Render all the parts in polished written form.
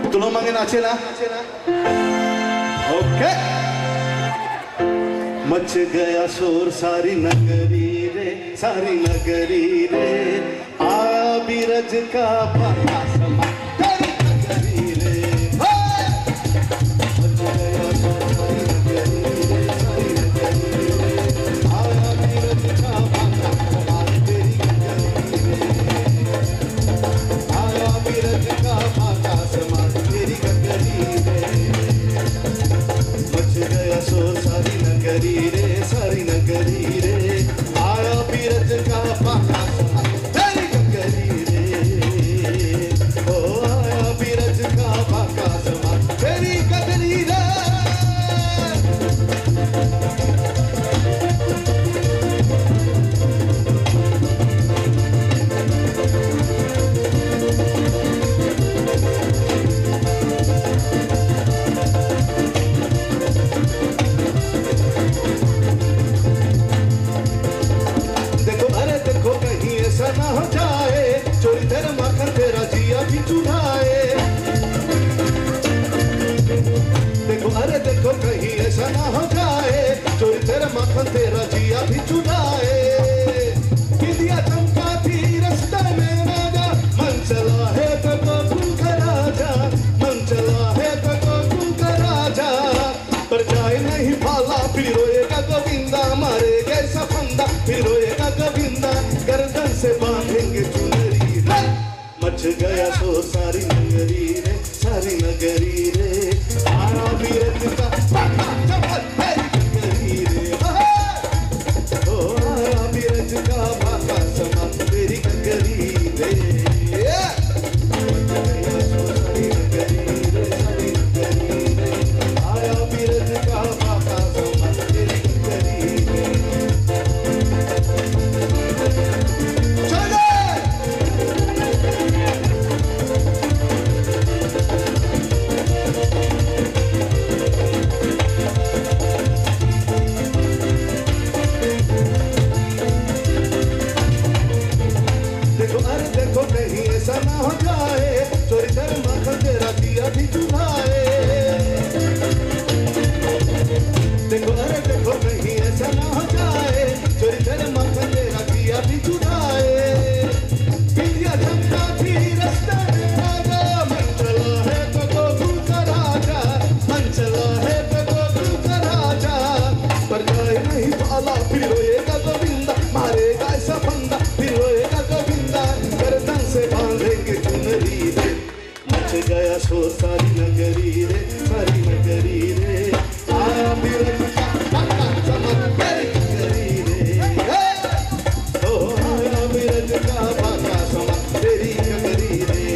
Tulong mga nache ना okay much गया शोर सारी नगरी रे आया बीरज का भाटा समा तेरी नगरी रे मच गया शोर सारी नगरी रे आया बीरज का भाटा समा तेरी नगरी रे आया बीरज का भाटा समा तेरी नगरी रे मच गया शोर सारी नगरी रे आया बीरज का भाटा समा तेरी नगरी रे ओ आया बीरज का भाटा समा तेरी नगरी रे ना हो जाए चोरी तेरा माखन तेरा जिया भी चुराए देखो अरे देखो कहीं ऐसा ना हो जाए चोरी तेरा माखन तेरा जिया भी चुराए दिया चमका थी रास्ते में राजा मन चला है तो तू का राजा मन चला है तो तू का राजा पर जाए नहीं भाला फिर रोएगा गोविंदा मारेगा ऐसा फंदा फिर रोएगा गोविंदा गर्दन से बांधेंगे चुनरी रे मच गया शोर सारी नगरी रे आया बीरज का भाटा समा तेरी नगरी रे ओ आया बीरज का भाटा समा तेरी नगरी रे मच गया शोर सारी नगरी रे आया बीरज का भाटा समा तेरी नगरी रे देखो कहीं ऐसा ना हो जाए चोरी तेरे माखन तेरा दिया भी चुराए देखो अरे देखो कहीं ऐसा ना हो जाए चोरी तेरे माखन तेरा दिया भी चुराए बिंदिया चमका थी रास्ते में राजा मन चला है तो गोकुल का राजा मन चला है तो गोकुल का राजा पर जाए नहीं भाला फिर रोएगा गोविंदा मारेगा ऐसा फंदा फिर रोएगा गोविंदा गर्दन से बांधेंगे चुनरी रे मच गया शोर सारी नगरी रे आया बीरज का भाटा समा तेरी नगरी रे ओ आया बीरज का भाटा समा तेरी नगरी रे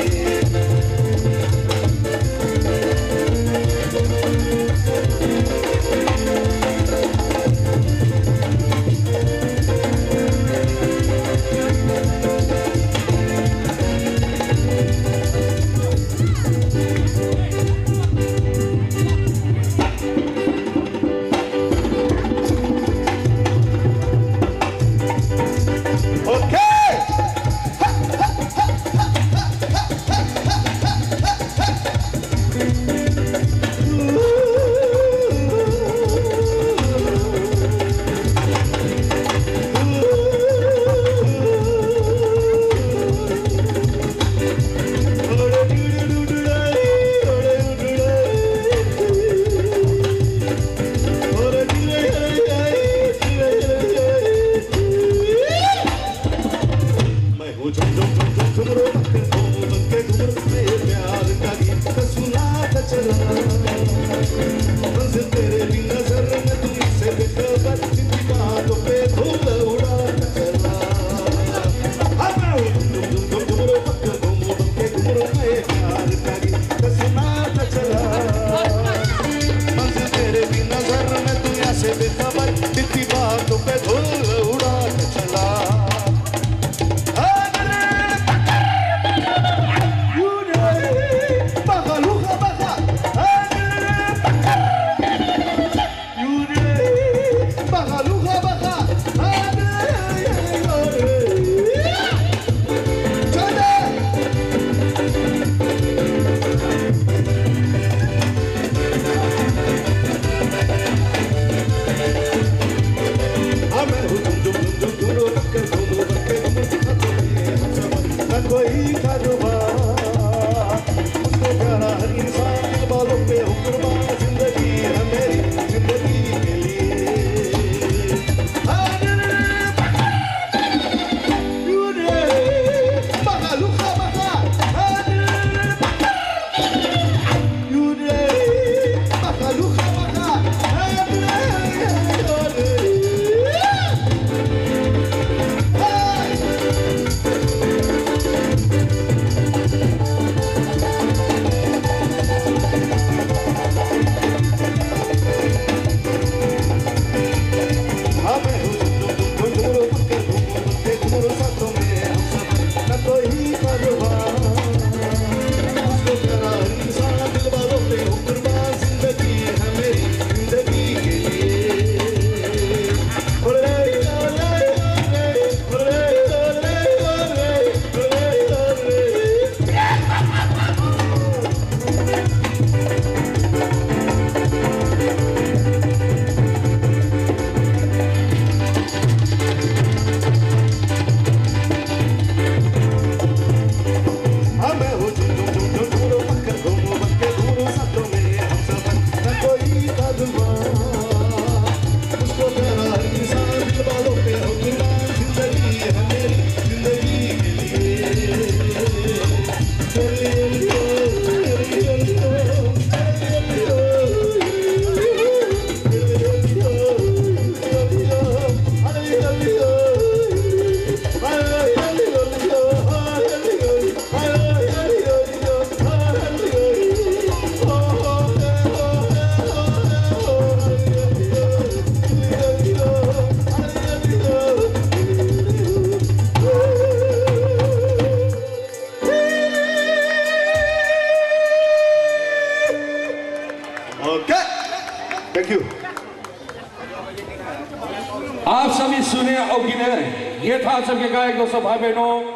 आप सभी सुने और गिने ये था सबके गायक दोस्तों भाई बहनों